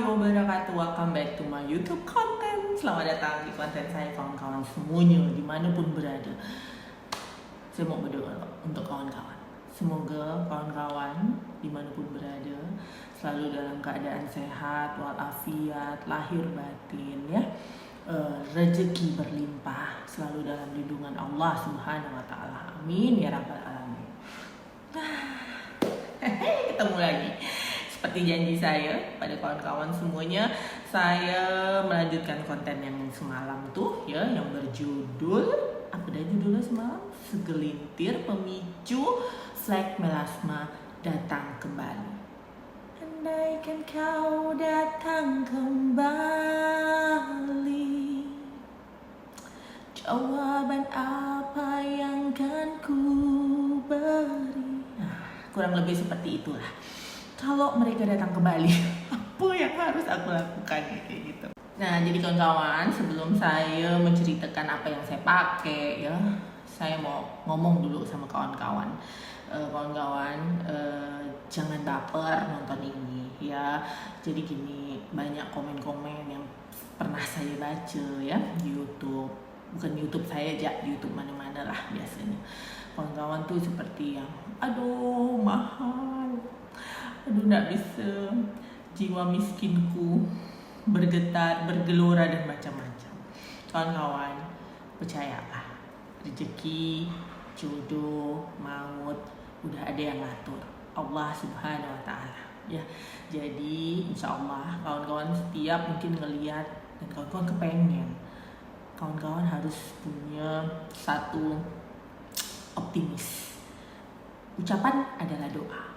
warahmatullahi wabarakatuh. Welcome back to my YouTube content. Selamat datang di konten saya kawan-kawan semuanya dimanapun berada. Saya mau berdoa untuk kawan-kawan. Semoga kawan-kawan dimanapun berada selalu dalam keadaan sehat walafiat, lahir batin ya. Rezeki berlimpah, selalu dalam lindungan Allah Subhanahu wa taala. Amin ya rabbal alamin. Ketemu lagi. Seperti janji saya pada kawan-kawan semuanya, saya melanjutkan konten yang semalam tuh ya, yang berjudul apa dah judulnya semalam? Segelintir pemicu flek melasma datang kembali. Andaikan kau datang kembali, jawaban apa yang kan ku beri? Nah, kurang lebih seperti itulah. Kalau mereka datang kembali, apa yang harus aku lakukan kayak gitu. Nah, jadi kawan-kawan, sebelum saya menceritakan apa yang saya pakai ya, saya mau ngomong dulu sama kawan-kawan. Jangan baper nonton ini ya. Jadi gini, banyak komen-komen yang pernah saya baca ya di YouTube. Bukan YouTube saya aja, di YouTube mana-mana lah biasanya. Kawan-kawan tuh seperti yang aduh mahal, aduh gak bisa, jiwa miskinku bergetar, bergelora dan macam-macam. Kawan-kawan, percayalah, rezeki, jodoh, maut udah ada yang ngatur, Allah Subhanahu wa taala ya. Jadi insyaallah kawan-kawan setiap mungkin ngelihat dan kawan-kawan kepengen, kawan-kawan harus punya satu optimis. Ucapan adalah doa.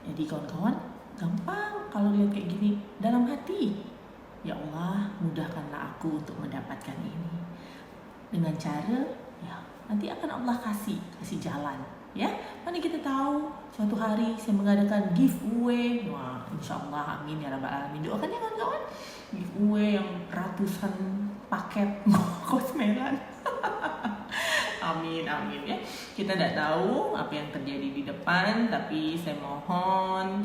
Jadi kawan-kawan gampang kalau lihat kayak gini, dalam hati, ya Allah mudahkanlah aku untuk mendapatkan ini. Dengan cara ya nanti akan Allah kasih jalan ya. Mana kita tahu suatu hari saya mengadakan giveaway. Wah, insyaallah amin ya rabbal alamin. Doakan ya kawan-kawan, giveaway yang ratusan paket kosmelan. Amin amin ya. Kita tidak tahu apa yang terjadi di depan, tapi saya mohon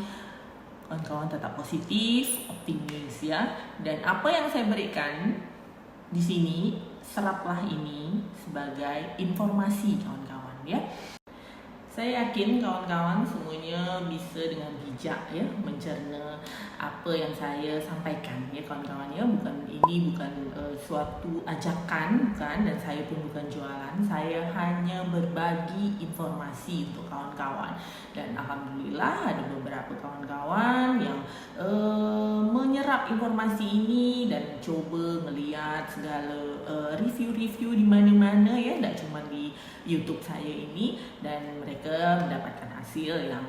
kawan-kawan tetap positif, optimis ya. Dan apa yang saya berikan di sini, seraplah ini sebagai informasi kawan-kawan ya. Saya yakin kawan-kawan semuanya bisa dengan bijak ya mencerna apa yang saya sampaikan ya kawan-kawan ya. Ini bukan suatu ajakan, bukan, dan saya pun bukan jualan. Saya hanya berbagi informasi untuk kawan-kawan. Dan alhamdulillah ada beberapa kawan-kawan yang menyerap informasi ini dan coba ngeliat segala review-review di mana-mana ya, tidak cuma di YouTube saya ini, dan mereka mendapatkan hasil yang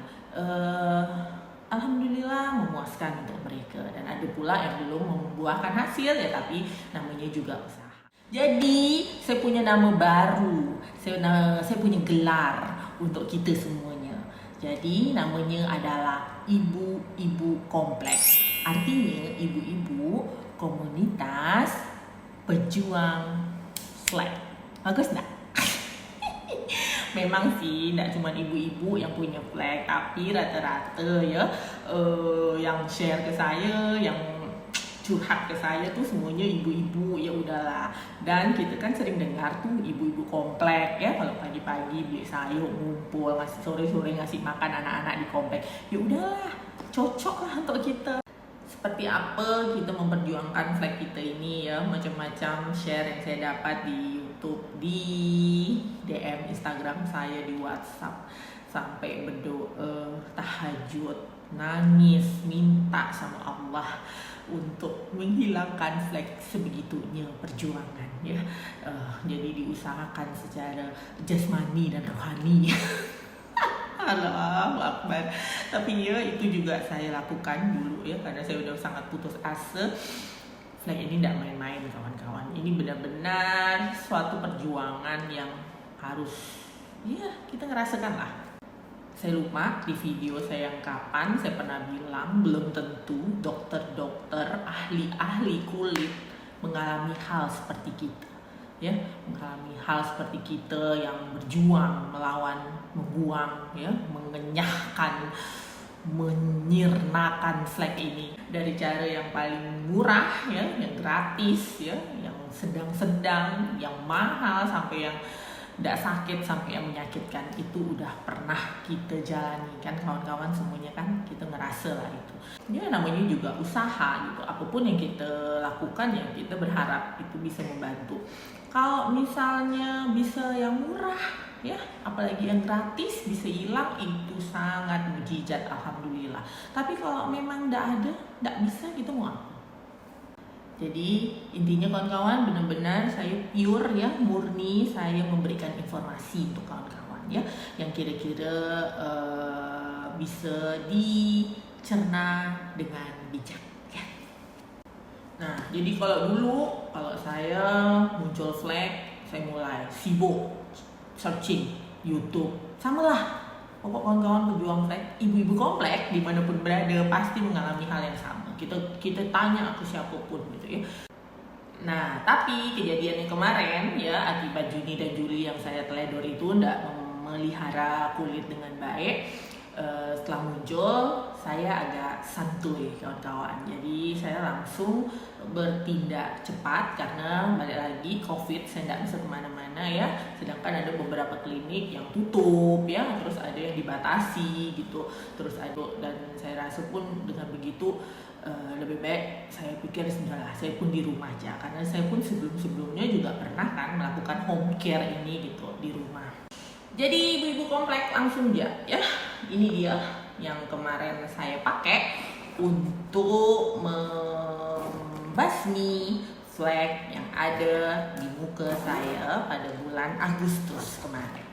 alhamdulillah memuaskan untuk mereka. Dan ada pula yang belum membuahkan hasil ya, tapi namanya juga usaha. Jadi saya punya nama baru, saya punya gelar untuk kita semuanya. Jadi namanya adalah Ibu-Ibu Kompleks. Artinya ibu-ibu komunitas pejuang flek. Bagus tak? Memang sih tidak cuma ibu-ibu yang punya flag, tapi rata-rata ya yang share ke saya, yang curhat ke saya tuh semuanya ibu-ibu. Ya udahlah, dan kita kan sering dengar tuh ibu-ibu komplek ya, kalau pagi-pagi beli sayur ngumpul, sore-sore ngasih makan anak-anak di komplek. Ya udahlah, cocok lah untuk kita. Seperti apa kita memperjuangkan flag kita ini ya, macam-macam share yang saya dapat di YouTube, di DM Instagram saya, di WhatsApp, sampai berdoa, tahajud, nangis, minta sama Allah untuk menghilangkan flek sebegitunya perjuangan ya. Jadi diusahakan secara jasmani dan rohani. Allahu Akbar. Tapi ya itu juga saya lakukan dulu ya, karena saya udah sangat putus asa. Flag ini tidak main-main kawan-kawan. Ini benar-benar suatu perjuangan yang harus ya kita ngerasakan lah. Saya lupa di video saya yang kapan saya pernah bilang, belum tentu dokter-dokter, ahli-ahli kulit mengalami hal seperti kita ya, mengalami hal seperti kita yang berjuang melawan, membuang ya, mengenyahkan menyirnakan flek ini dari cara yang paling murah ya, yang gratis ya, yang sedang-sedang, yang mahal sampai yang tidak sakit sampai yang menyakitkan. Itu udah pernah kita jalani kan kawan-kawan semuanya kan, kita ngerasa lah itu. Ya namanya juga usaha gitu, apapun yang kita lakukan ya kita berharap itu bisa membantu. Kalau misalnya bisa yang murah ya, apalagi yang gratis bisa hilang, itu sangat mujizat, alhamdulillah. Tapi kalau memang tidak ada, tidak bisa, gitu mau apa? Jadi intinya kawan-kawan, benar-benar saya pure ya, murni saya memberikan informasi untuk kawan-kawan ya, yang kira-kira bisa dicerna dengan bijak ya. Nah, jadi kalau dulu saya muncul flek, saya mulai sibuk searching YouTube, sama lah. Pokok kawan-kawan pejuang flek, ibu-ibu komplek dimanapun berada pasti mengalami hal yang sama. Kita tanya ke siapapun gitu ya. Nah, tapi kejadian yang kemarin ya, akibat Juni dan Juli yang saya teledor itu tidak memelihara kulit dengan baik. Setelah muncul, saya agak santuy kawan-kawan. Jadi saya langsung bertindak cepat karena balik lagi COVID, saya tidak bisa kemana-mana ya. Sedangkan ada beberapa klinik yang tutup ya, terus ada yang dibatasi gitu. Terus ada, dan saya rasa pun dengan begitu lebih baik saya pikir sudahlah, saya pun di rumah aja. Karena saya pun sebelum-sebelumnya juga pernah kan melakukan home care ini gitu di rumah. Jadi ibu-ibu komplek langsung ya, ini dia yang kemarin saya pakai untuk membasmi flek yang ada di muka saya pada bulan Agustus kemarin.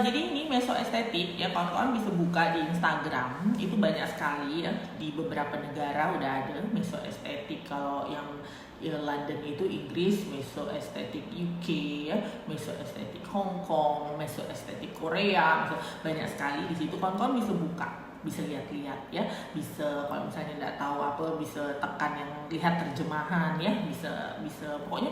Jadi ini Meso Estetik ya, kawan-kawan bisa buka di Instagram, itu banyak sekali ya, di beberapa negara udah ada Meso Estetik. Kalau yang London itu Inggris, Meso Estetik UK ya, Meso Estetik Hong Kong, Meso Estetik Korea, banyak sekali di situ. Kawan-kawan bisa buka, bisa lihat-lihat ya, bisa kalau misalnya tidak tahu apa bisa tekan yang lihat terjemahan ya, bisa pokoknya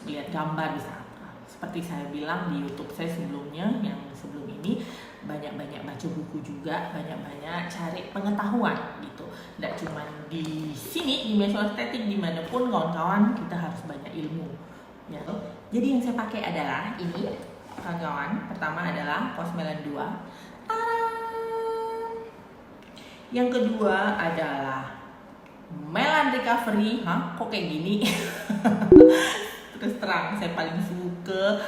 lihat gambar, bisa apa. Seperti saya bilang di YouTube saya sebelumnya, yang sebelum ini banyak-banyak baca buku juga, banyak-banyak cari pengetahuan gitu. Tidak cuma di sini di Meso Estetik, dimanapun kawan-kawan kita harus banyak ilmu ya. Jadi yang saya pakai adalah ini kawan-kawan. Pertama adalah Cosmelan 2. Yang kedua adalah Melan Recovery. Kok kayak gini? Terus terang saya paling suka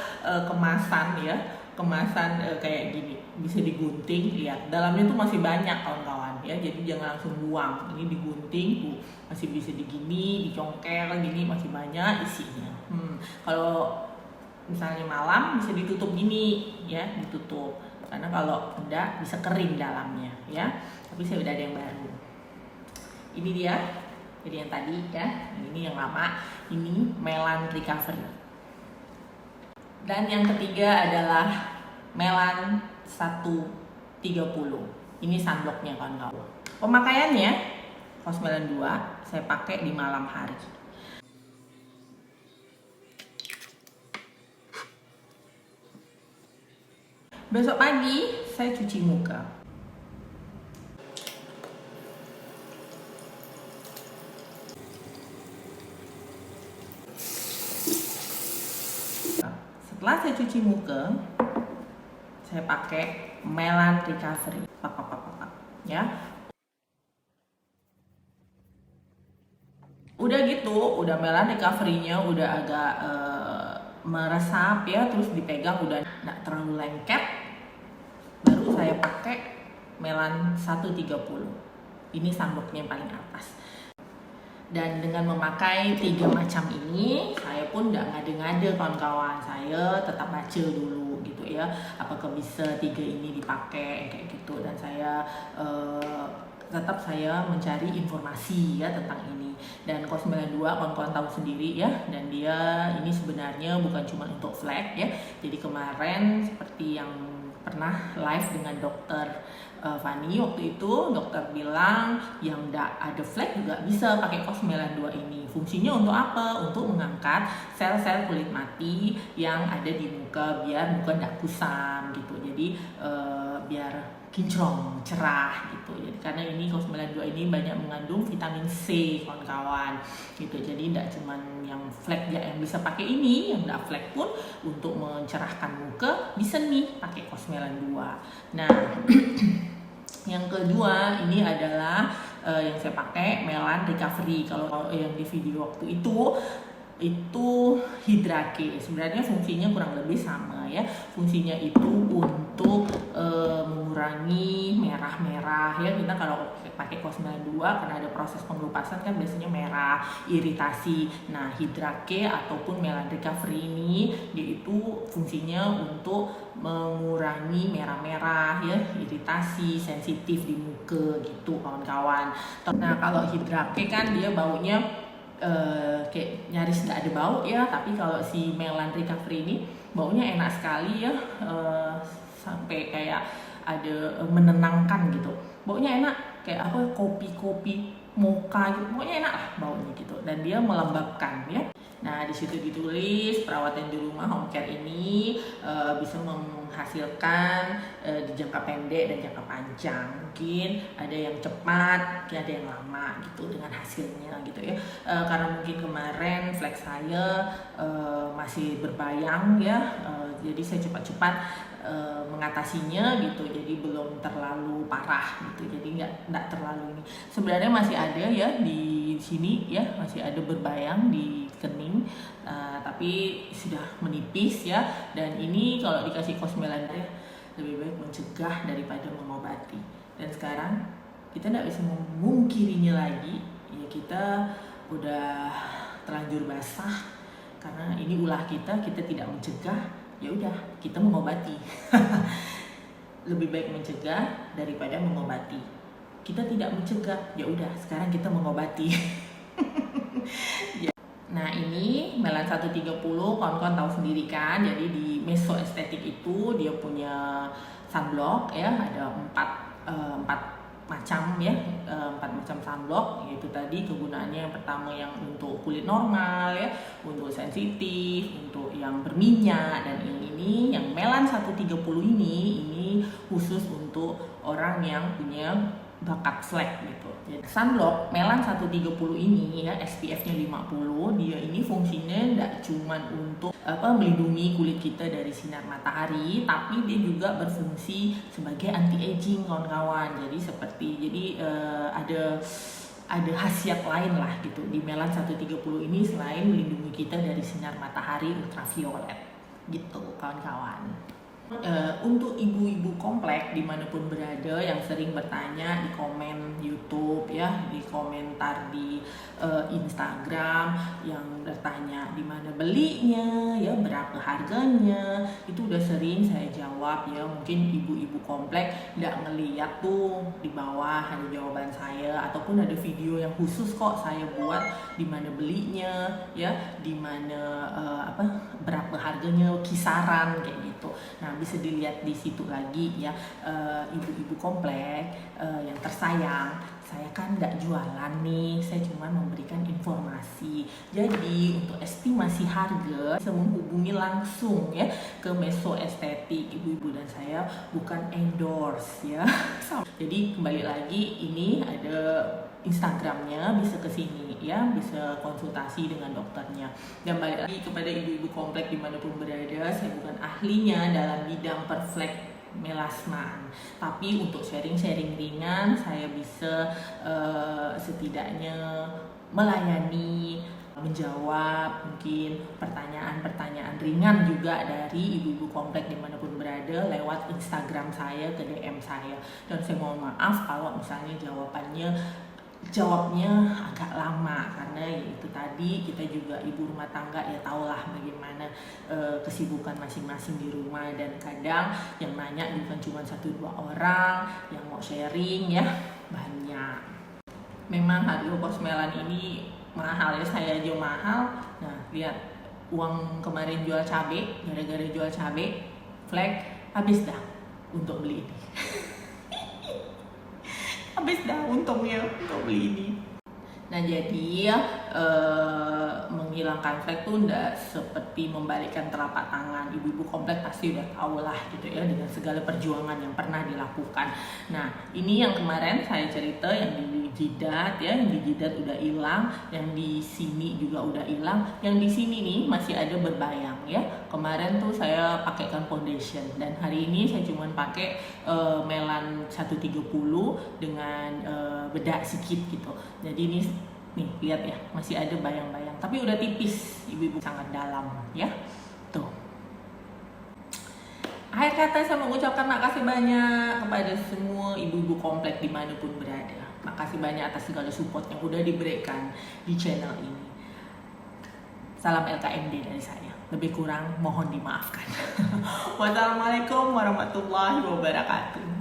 kemasan ya, kemasan kayak gini, bisa digunting, lihat dalamnya tuh masih banyak kawan-kawan ya, jadi jangan langsung buang. Ini digunting tuh masih bisa digini, dicongkel gini, masih banyak isinya. Kalau misalnya malam bisa ditutup gini ya, ditutup, karena kalau enggak bisa kering dalamnya ya. Tapi saya udah ada yang baru, ini dia. Jadi yang tadi ya, ini yang lama, ini Melan Recovery. Dan yang ketiga adalah Melan 130. Ini sunblocknya kawan-kawan. Pemakaiannya Cosmelan 2 saya pakai di malam hari. Besok pagi saya cuci muka. Setelah saya cuci muka, saya pakai Melan Recovery, ya. Udah gitu, udah Melan Recovery-nya udah agak meresap ya, terus dipegang udah nggak terlalu lengket. Baru saya pakai Melan 130. Ini sunblocknya yang paling atas. Dan dengan memakai 3 macam ini, saya pun nggak ngade-ngade kawan-kawan. Saya tetap baca dulu gitu ya, apakah bisa 3 ini dipakai kayak gitu. Dan saya tetap mencari informasi ya tentang ini. Dan Cosmelan 2 kawan-kawan tahu sendiri ya, dan dia ini sebenarnya bukan cuma untuk flek ya. Jadi kemarin seperti yang pernah live dengan dokter Fani, waktu itu dokter bilang yang tidak ada flek juga bisa pakai Cosmelan 2 ini. Fungsinya untuk apa? Untuk mengangkat sel-sel kulit mati yang ada di muka biar muka tidak kusam gitu. Jadi biar kinclong, cerah gitu. Jadi karena ini COS92 ini banyak mengandung vitamin C kawan-kawan gitu. Jadi tidak cuman yang flek ya yang bisa pakai ini, yang tidak flek pun untuk mencerahkan muka bisa nih pakai COS92. Nah, yang kedua ini adalah yang saya pakai Melan Recovery. Kalau yang di video waktu itu Hydrake. Sebenarnya fungsinya kurang lebih sama ya. Fungsinya itu untuk mengurangi merah-merah ya. Kita kalau pakai COS92 karena ada proses pengelupasan kan biasanya merah, iritasi. Nah, Hydrake ataupun Melan Recovery ini dia itu fungsinya untuk mengurangi merah-merah ya, iritasi, sensitif di muka gitu kawan-kawan. Nah, kalau Hydrake kan dia baunya kayak nyaris nggak ada bau ya, tapi kalau si Melan Recovery ini baunya enak sekali ya, sampai kayak ada menenangkan gitu. Baunya enak kayak apa, kopi mocha gitu, pokoknya enak lah baunya gitu, dan dia melembabkan ya. Nah, di situ ditulis perawatan di rumah home care ini bisa menghasilkan di jangka pendek dan jangka panjang. Mungkin ada yang cepat, mungkin ada yang lama gitu dengan hasilnya gitu ya. Karena mungkin kemarin flek saya masih berbayang ya, jadi saya cepat-cepat mengatasinya gitu, jadi belum terlalu parah gitu, jadi nggak terlalu ini. Sebenarnya masih ada ya di sini ya, masih ada berbayang di kening, tapi sudah menipis ya. Dan ini kalau dikasih COS92 lebih baik mencegah daripada mengobati. Dan sekarang kita tidak bisa memungkirinya lagi ya, kita udah terlanjur basah karena ini ulah kita tidak mencegah, ya udah kita mengobati. Lebih baik mencegah daripada mengobati. Kita tidak mencegah, ya udah sekarang kita mengobati. Nah, ini Melan 130 kawan-kawan tahu sendiri kan. Jadi di Meso Estetik itu dia punya sunblock ya, ada 4 macam ya, 4 macam sunblock. Yaitu tadi kegunaannya yang pertama yang untuk kulit normal ya, untuk sensitif, untuk yang berminyak, dan ini yang Melan 130 ini khusus untuk orang yang punya bakat flek gitu. Jadi sunblock Melan 130 ini ya, SPF-nya 50. Dia ini fungsinya tidak cuman untuk melindungi kulit kita dari sinar matahari, tapi dia juga berfungsi sebagai anti aging kawan-kawan. Jadi ada khasiat lain lah gitu di Melan 130 ini selain melindungi kita dari sinar matahari ultraviolet gitu kawan-kawan. Untuk ibu-ibu komplek dimanapun berada yang sering bertanya di komen YouTube ya, di komentar di Instagram, yang bertanya di mana belinya ya, berapa harganya, itu udah sering saya jawab ya. Mungkin ibu-ibu komplek nggak ngeliat tuh di bawah ada jawaban saya, ataupun ada video yang khusus kok saya buat di mana belinya ya, di mana berapa harganya, kisaran kayak gitu. Nah, bisa dilihat di situ lagi ya, ibu-ibu komplek yang tersayang. Saya kan nggak jualan nih, saya cuma memberikan informasi. Jadi untuk estimasi harga bisa menghubungi langsung ya ke Meso Estetik, ibu-ibu, dan saya bukan endorse ya. Jadi kembali lagi, ini ada Instagramnya, bisa ke sini ya, bisa konsultasi dengan dokternya. Dan balik lagi kepada ibu-ibu komplek dimanapun berada, saya bukan ahlinya dalam bidang perflek melasma, tapi untuk sharing-sharing ringan saya bisa setidaknya melayani, menjawab mungkin pertanyaan-pertanyaan ringan juga dari ibu-ibu komplek dimanapun berada lewat Instagram saya, ke DM saya. Dan saya mohon maaf kalau misalnya jawabnya agak lama, karena itu tadi kita juga ibu rumah tangga ya, tahulah bagaimana kesibukan masing-masing di rumah, dan kadang yang nanya bukan cuma 1-2 orang yang mau sharing ya, banyak. Memang harga COS Melan ini mahal ya, saya aja mahal. Nah, lihat uang kemarin jual cabai, gara-gara jual cabai flek habis dah untuk beli ini. Habis dah untungnya untuk beli ini. Nah jadi menghilangkan flek tuh enggak seperti membalikkan telapak tangan. Ibu-ibu komplek pasti udah tahu lah gitu ya, dengan segala perjuangan yang pernah dilakukan. Nah ini yang kemarin saya cerita yang di jidat ya, yang di jidat udah hilang, yang di sini juga udah hilang, yang di sini nih masih ada berbayang ya. Kemarin tuh saya pakaikan foundation dan hari ini saya cuma pakai Melan 130 dengan bedak sedikit gitu. Jadi ini nih lihat ya, masih ada bayang-bayang tapi udah tipis, ibu-ibu sangat dalam ya. Tuh. Akhir kata saya mengucapkan makasih banyak kepada semua ibu-ibu komplek dimanapun berada. Makasih banyak atas segala support yang udah diberikan di channel ini. Salam LKMD dari saya. Lebih kurang mohon dimaafkan. Wassalamualaikum warahmatullahi wabarakatuh.